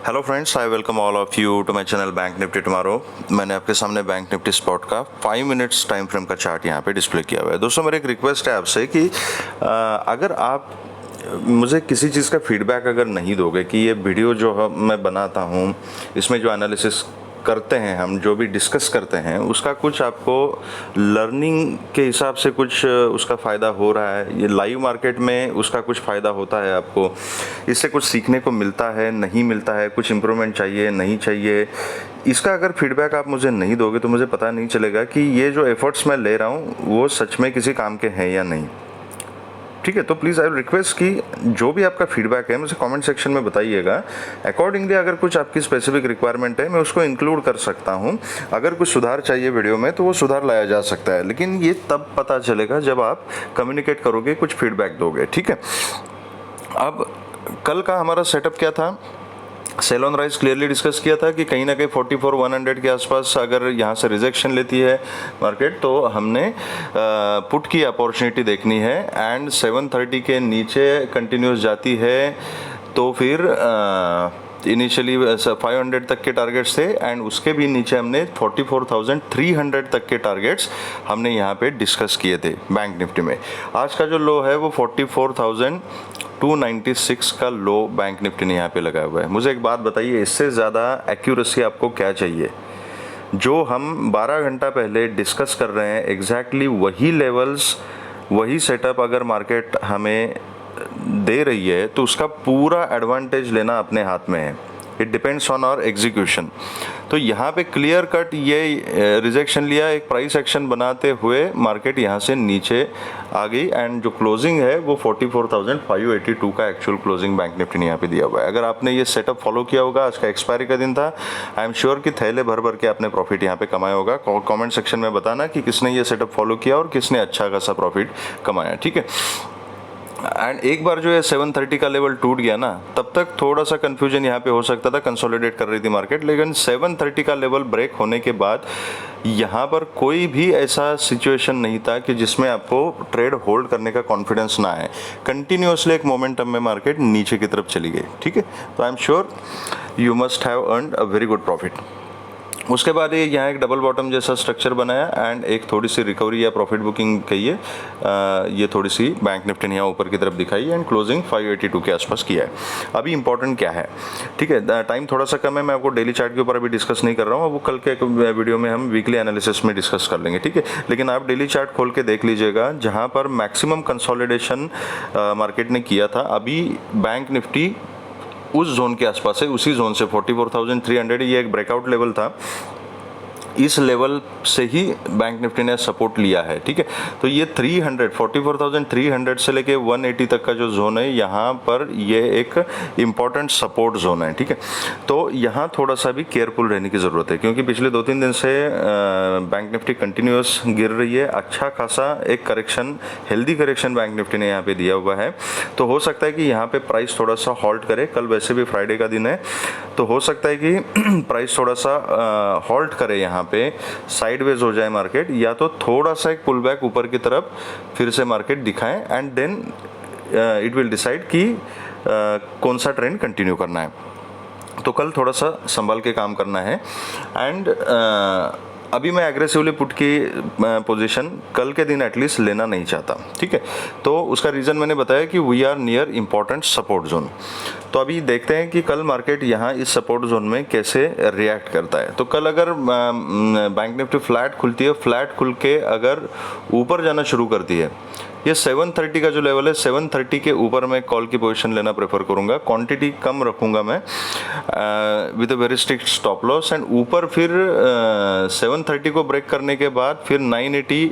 Hello friends, I welcome all of you to my channel bank nifty tomorrow. मैंने आपके सामने bank nifty spot का 5 minutes time frame का chart यहाँ पे डिस्प्ले किया हुआ है। दोस्तों, मेरी एक रिक्वेस्ट है आपसे कि अगर आप मुझे किसी चीज़ का फीडबैक अगर नहीं दोगे कि ये वीडियो जो मैं बनाता हूँ, इसमें जो एनालिसिस करते हैं, हम जो भी डिस्कस करते हैं, उसका कुछ आपको लर्निंग के हिसाब से कुछ उसका फ़ायदा हो रहा है, ये लाइव मार्केट में उसका कुछ फ़ायदा होता है, आपको इससे कुछ सीखने को मिलता है, नहीं मिलता है, कुछ इम्प्रूवमेंट चाहिए, नहीं चाहिए, इसका अगर फीडबैक आप मुझे नहीं दोगे तो मुझे पता नहीं चलेगा कि ये जो एफर्ट्स मैं ले रहा हूँ वो सच में किसी काम के हैं या नहीं। ठीक है, तो प्लीज़ आई विल रिक्वेस्ट कि जो भी आपका फीडबैक है मुझे कमेंट सेक्शन में बताइएगा। अकॉर्डिंगली अगर कुछ आपकी स्पेसिफिक रिक्वायरमेंट है मैं उसको इंक्लूड कर सकता हूँ। अगर कुछ सुधार चाहिए वीडियो में तो वो सुधार लाया जा सकता है, लेकिन ये तब पता चलेगा जब आप कम्युनिकेट करोगे, कुछ फीडबैक दोगे। ठीक है, अब कल का हमारा सेटअप क्या था? Sell on rise clearly discuss किया था कि कहीं ना कहीं 44,100 के आसपास अगर यहाँ से रिजेक्शन लेती है मार्केट तो हमने पुट की अपॉर्चुनिटी देखनी है, एंड 730 के नीचे कंटिन्यूस जाती है तो फिर इनिशियली 500 तक के टारगेट्स थे, एंड उसके भी नीचे हमने 44,300 तक के टारगेट्स हमने यहाँ पे डिस्कस किए थे बैंक निफ्टी में। आज का जो लो है वो 44,296 का लो बैंक निफ्टी ने यहाँ पे लगाया हुआ है। मुझे एक बात बताइए, इससे ज़्यादा एक्यूरेसी आपको क्या चाहिए? जो हम 12 घंटा पहले डिस्कस कर रहे हैं एग्जैक्टली वही लेवल्स, वही सेटअप अगर मार्केट हमें दे रही है तो उसका पूरा एडवांटेज लेना अपने हाथ में है। It depends on our execution. तो यहाँ पे क्लियर कट ये रिजेक्शन लिया, एक प्राइस एक्शन बनाते हुए मार्केट यहाँ से नीचे आ गई, एंड जो क्लोजिंग है वो 44,582 का एक्चुअल क्लोजिंग बैंक निफ्टी ने यहाँ पे दिया हुआ है। अगर आपने ये सेटअप फॉलो किया होगा, आज का एक्सपायरी का दिन था, आई एम श्योर कि थैले भर भर के आपने प्रॉफिट यहाँ पे कमाया होगा। कमेंट सेक्शन में बताना कि किसने ये सेटअप फॉलो किया और किसने अच्छा खासा प्रॉफिट कमाया। ठीक है, एंड एक बार जो है 730 का लेवल टूट गया ना, तब तक थोड़ा सा कंफ्यूजन यहाँ पे हो सकता था, कंसोलिडेट कर रही थी मार्केट, लेकिन 730 का लेवल ब्रेक होने के बाद यहाँ पर कोई भी ऐसा सिचुएशन नहीं था कि जिसमें आपको ट्रेड होल्ड करने का कॉन्फिडेंस ना आए। कंटिन्यूसली एक मोमेंटम में मार्केट नीचे की तरफ चली गई। ठीक है, तो I am sure you must have earned a very good profit. उसके बाद ये यहाँ एक डबल बॉटम जैसा स्ट्रक्चर बनाया, एंड एक थोड़ी सी रिकवरी या प्रॉफिट बुकिंग कहिए, ये थोड़ी सी बैंक निफ्टी ने यहाँ ऊपर की तरफ दिखाई, एंड क्लोजिंग 582 के आसपास किया है। अभी इंपॉर्टेंट क्या है? ठीक है, टाइम थोड़ा सा कम है, मैं आपको डेली चार्ट के ऊपर अभी डिस्कस नहीं कर रहा हूँ, वो कल के एक वीडियो में हम वीकली एनालिसिस में डिस्कस कर लेंगे। ठीक है, लेकिन आप डेली चार्ट खोल के देख लीजिएगा, जहाँ पर मैक्सिमम कंसोलिडेशन मार्केट ने किया था, अभी बैंक निफ्टी उस जोन के आसपास है, उसी जोन से 44,300, ये एक ब्रेकआउट लेवल था, इस लेवल से ही बैंक निफ्टी ने सपोर्ट लिया है। ठीक है, तो ये 44,300 से लेके 180 तक का जो जोन है, यहाँ पर ये एक इम्पॉर्टेंट सपोर्ट जोन है। ठीक है, तो यहाँ थोड़ा सा भी केयरफुल रहने की ज़रूरत है, क्योंकि पिछले 2-3 दिन से बैंक निफ्टी कंटिन्यूस गिर रही है। अच्छा खासा एक correction, healthy correction bank Nifty ने यहाँ पे दिया हुआ है, तो हो सकता है कि यहाँ पे प्राइस थोड़ा सा हॉल्ट करे। कल वैसे भी फ्राइडे का दिन है, तो हो सकता है कि प्राइस थोड़ा सा हॉल्ट करे, यहाँ पे साइडवेज हो जाए मार्केट, या तो थोड़ा सा एक पुल बैक ऊपर की तरफ फिर से मार्केट दिखाएं, and then it will decide कि कौन सा ट्रेंड कंटिन्यू करना है। तो कल थोड़ा सा संभाल के काम करना है, एंड अभी मैं एग्रेसिवली पुट की पोजीशन कल के दिन एटलीस्ट लेना नहीं चाहता। ठीक है, तो उसका रीज़न मैंने बताया कि we are near important support zone. तो अभी देखते हैं कि कल मार्केट यहाँ इस सपोर्ट जोन में कैसे रिएक्ट करता है। तो कल अगर बैंक निफ्टी फ्लैट खुलती है, फ्लैट खुल के अगर ऊपर जाना शुरू करती है, ये 730 का जो लेवल है, 730 के ऊपर मैं कॉल की पोजीशन लेना प्रेफर करूंगा, क्वांटिटी कम रखूंगा मैं with a very strict stop loss, and ऊपर फिर 730 को ब्रेक करने के बाद फिर 980,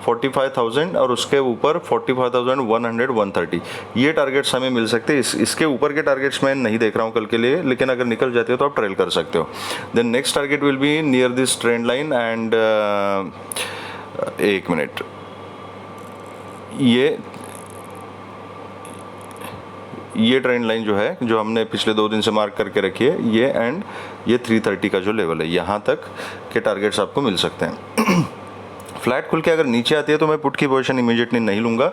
45,000 और उसके ऊपर 45,100, 130, ये टारगेट्स हमें मिल सकते हैं। इसके ऊपर के टारगेट्स मैं नहीं देख रहा हूँ कल के लिए, लेकिन अगर निकल जाते हो तो आप ट्रेल कर सकते हो। Then next target will be near this trend line, and एक मिनट, ये ट्रेंड लाइन जो है, जो हमने पिछले 2 दिन से मार्क करके रखी है, ये एंड ये 330 का जो लेवल है, यहाँ तक के टारगेट्स आपको मिल सकते हैं। फ्लैट खुल के अगर नीचे आती है तो मैं पुट की पोजीशन इमीडिएटली नहीं लूँगा।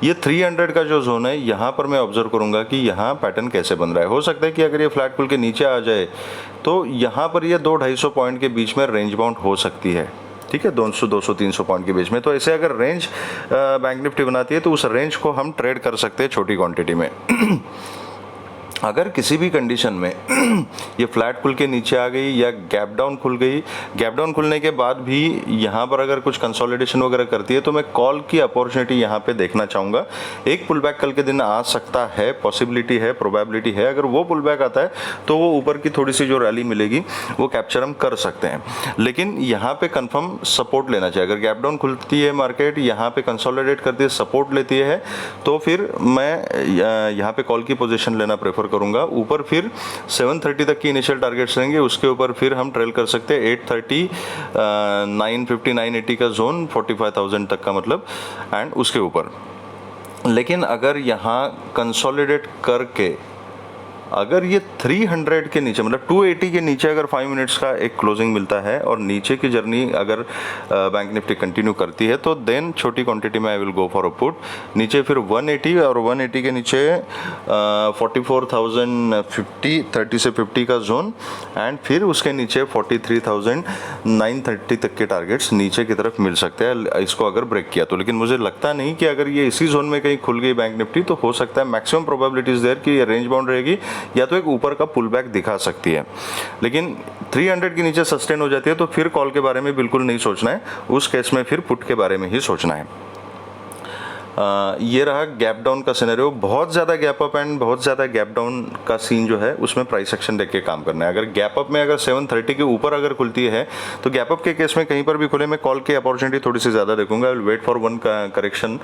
ये 300 का जो जोन है यहाँ पर मैं ऑब्जर्व करूँगा कि यहाँ पैटर्न कैसे बन रहा है। हो सकता है कि अगर ये फ्लैट खुल के नीचे आ जाए तो यहाँ पर ये 200-250 पॉइंट के बीच में रेंज बाउंड हो सकती है, ठीक है, 200-300 पॉइंट के बीच में। तो ऐसे अगर रेंज बैंक निफ्टी बनाती है तो उस रेंज को हम ट्रेड कर सकते हैं छोटी क्वांटिटी में। अगर किसी भी कंडीशन में ये फ्लैट खुल के नीचे आ गई या गैप डाउन खुल गई, गैप डाउन खुलने के बाद भी यहाँ पर अगर कुछ कंसोलिडेशन वगैरह करती है तो मैं कॉल की अपॉर्चुनिटी यहाँ पे देखना चाहूँगा। एक पुल बैक कल के दिन आ सकता है, पॉसिबिलिटी है, प्रोबेबिलिटी है। अगर वो पुल बैक आता है तो वो ऊपर की थोड़ी सी जो रैली मिलेगी वो कैप्चर हम कर सकते हैं, लेकिन यहाँ पे कंफर्म सपोर्ट लेना चाहिए। अगर गैप डाउन खुलती है मार्केट, यहाँ पे कंसोलिडेट करती है, सपोर्ट लेती है, तो फिर मैं यहाँ पे कॉल की पोजीशन लेना प्रेफर करूंगा। ऊपर फिर 730 तक की इनिशियल टारगेट्स रहेंगे, उसके ऊपर फिर हम ट्रेल कर सकते हैं 830, 950, 980 का जोन, 45,000 तक का मतलब, एंड उसके ऊपर। लेकिन अगर यहाँ कंसोलिडेट करके अगर ये 300 के नीचे मतलब 280 के नीचे अगर 5 मिनट्स का एक क्लोजिंग मिलता है और नीचे की जर्नी अगर बैंक निफ्टी कंटिन्यू करती है तो देन छोटी क्वांटिटी में I will go for a put. नीचे फिर 180 और 180 के नीचे 44,050, 30 से 50 का जोन, एंड फिर उसके नीचे 43,930 तक के टारगेट्स नीचे की तरफ मिल सकते हैं इसको अगर ब्रेक किया तो। लेकिन मुझे लगता नहीं कि अगर ये इसी जोन में कहीं खुल गई बैंक निफ्टी तो हो सकता है मैक्सिमम प्रोबेबिलिटीज देयर कि ये रेंज बाउंड रहेगी या तो एक ऊपर का पुल बैक दिखा सकती है। लेकिन 300 के नीचे सस्टेन हो जाती है तो फिर कॉल के बारे में बिल्कुल नहीं सोचना है, उस केस में फिर पुट के बारे में ही सोचना है। ये रहा गैप डाउन का सिनेरियो। बहुत ज़्यादा गैप अप एंड बहुत ज़्यादा गैप डाउन का सीन जो है उसमें प्राइस एक्शन देख के काम करना है। अगर गैप अप में अगर 730 के ऊपर अगर खुलती है तो गैप अप के केस में कहीं पर भी खुले मैं कॉल की अपॉर्चुनिटी थोड़ी सी ज़्यादा देखूंगा। I will wait for one correction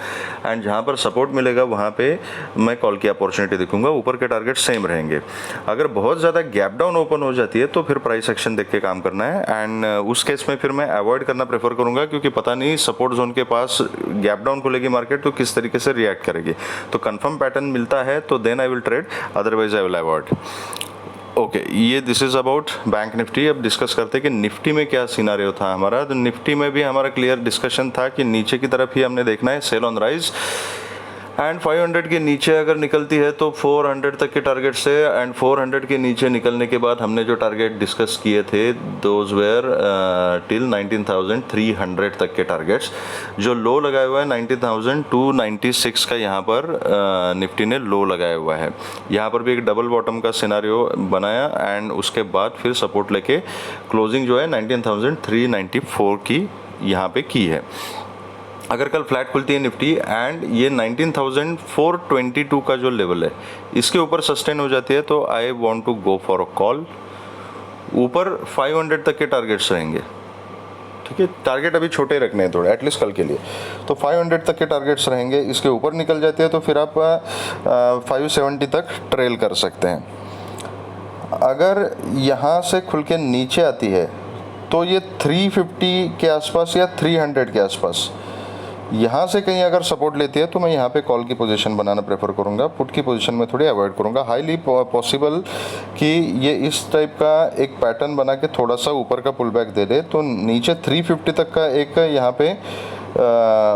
and जहाँ पर सपोर्ट मिलेगा वहाँ पे मैं कॉल की अपॉर्चुनिटी देखूंगा। ऊपर के टारगेट सेम रहेंगे। अगर बहुत ज़्यादा गैप डाउन ओपन हो जाती है तो फिर प्राइस एक्शन देख के काम करना है, एंड उस केस में फिर मैं अवॉइड करना प्रेफर करूँगा, क्योंकि पता नहीं सपोर्ट जोन के पास गैप डाउन खुलेगी मार्केट तो किस तरीके से रिएक्ट करेगी। तो कंफर्म पैटर्न मिलता है तो then I will trade, otherwise I will avoid. Okay, ये this is about bank Nifty. अब डिस्कस करते हैं कि निफ्टी में क्या सिनारियो था हमारा। तो निफ्टी में भी हमारा क्लियर डिस्कशन था कि नीचे की तरफ ही हमने देखना है, सेल ऑन राइज, एंड 500 के नीचे अगर निकलती है तो 400 तक के टारगेट से, एंड 400 के नीचे निकलने के बाद हमने जो टारगेट डिस्कस किए थे दोज वेयर टिल 19,300 तक के टारगेट्स। जो लो लगाया हुआ है 19,296 का यहाँ पर निफ्टी ने लो लगाया हुआ है। यहाँ पर भी एक डबल बॉटम का सिनारियो बनाया एंड उसके बाद फिर सपोर्ट लेके क्लोजिंग जो है 19,394 की यहाँ पे की है। अगर कल फ्लैट खुलती है निफ्टी एंड ये 19,422 का जो लेवल है इसके ऊपर सस्टेन हो जाती है तो I want to go for a call. ऊपर 500 तक के टारगेट्स रहेंगे, ठीक है, टारगेट अभी छोटे रखने हैं थोड़े एटलीस्ट कल के लिए। तो 500 तक के टारगेट्स रहेंगे, इसके ऊपर निकल जाती है तो फिर आप 570 तक ट्रेल कर सकते हैं। अगर यहाँ से खुल के नीचे आती है तो ये 350 के आसपास या 300 के आसपास यहाँ से कहीं अगर सपोर्ट लेती है तो मैं यहाँ पे कॉल की पोजीशन बनाना प्रेफर करूँगा, पुट की पोजीशन में थोड़ी अवॉइड करूँगा। हाईली पॉसिबल कि ये इस टाइप का एक पैटर्न बना के थोड़ा सा ऊपर का पुल बैक दे दे तो नीचे 350 तक का एक यहाँ पे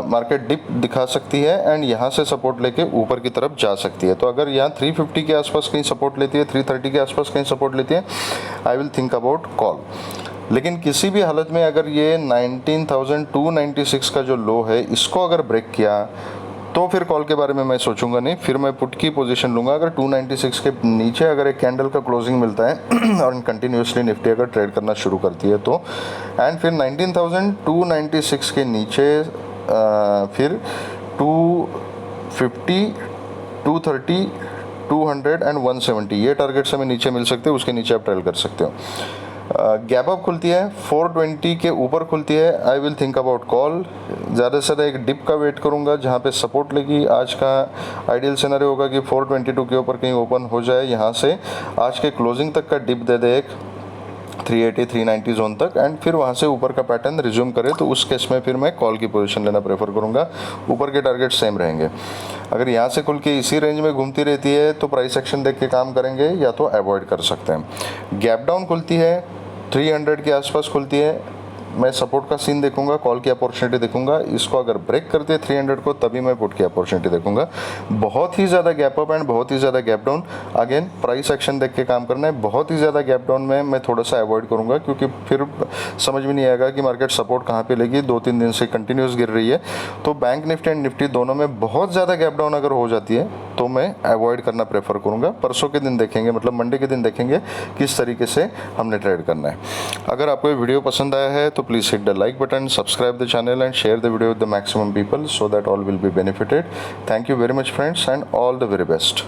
मार्केट डिप दिखा सकती है एंड यहाँ से सपोर्ट लेके ऊपर की तरफ जा सकती है। तो अगर यहाँ 350 के आसपास कहीं सपोर्ट लेती है, 330 के आसपास कहीं सपोर्ट लेती है, I will think about call. लेकिन किसी भी हालत में अगर ये 19,296 का जो लो है इसको अगर ब्रेक किया तो फिर कॉल के बारे में मैं सोचूंगा नहीं, फिर मैं पुट की पोजीशन लूँगा। अगर 296 के नीचे अगर एक कैंडल का क्लोजिंग मिलता है और कंटिन्यूसली निफ्टी अगर ट्रेड करना शुरू करती है तो, एंड फिर 19,296 के नीचे फिर 250, 230, 200 एंड 170 ये टारगेट हमें नीचे मिल सकते हैं, उसके नीचे आप ट्रेल कर सकते हो। गैप अप खुलती है 420 के ऊपर खुलती है, I will think about call. ज़्यादा से ज़्यादा एक डिप का वेट करूंगा जहां पे सपोर्ट लेगी। आज का आइडियल सिनेरियो होगा कि 422 के ऊपर कहीं ओपन हो जाए, यहां से आज के क्लोजिंग तक का डिप दे दे एक 380, 390 जोन तक, एंड फिर वहाँ से ऊपर का पैटर्न रिज्यूम करे तो उस केस में फिर मैं कॉल की पोजीशन लेना प्रेफर करूँगा। ऊपर के टारगेट सेम रहेंगे। अगर यहाँ से खुल के इसी रेंज में घूमती रहती है तो प्राइस एक्शन देख के काम करेंगे या तो अवॉइड कर सकते हैं। गैप डाउन खुलती है 300 के आसपास खुलती है, मैं सपोर्ट का सीन देखूंगा, कॉल की अपॉर्चुनिटी देखूंगा, इसको अगर ब्रेक करते हैं 300 को तभी मैं पुट की अपॉर्चुनिटी देखूंगा। बहुत ही ज़्यादा गैप अप एंड बहुत ही ज़्यादा gap down, again price action देख के काम करना है। बहुत ही ज़्यादा गैप डाउन में मैं थोड़ा सा अवॉइड करूंगा, क्योंकि फिर समझ में नहीं आएगा कि मार्केट सपोर्ट कहाँ पे लेगी। 2-3 दिन से कंटिन्यूस गिर रही है, तो बैंक निफ्टी एंड निफ्टी दोनों में बहुत ज़्यादा गैप डाउन अगर हो जाती है तो मैं अवॉइड करना प्रेफर करूंगा। परसों के दिन देखेंगे, मतलब मंडे के दिन देखेंगे किस तरीके से हमने ट्रेड करना है। अगर आपको ये वीडियो पसंद आया है तो please hit the like button, subscribe the channel and share the video with the maximum people so that all will be benefited. Thank you very much friends and all the very best.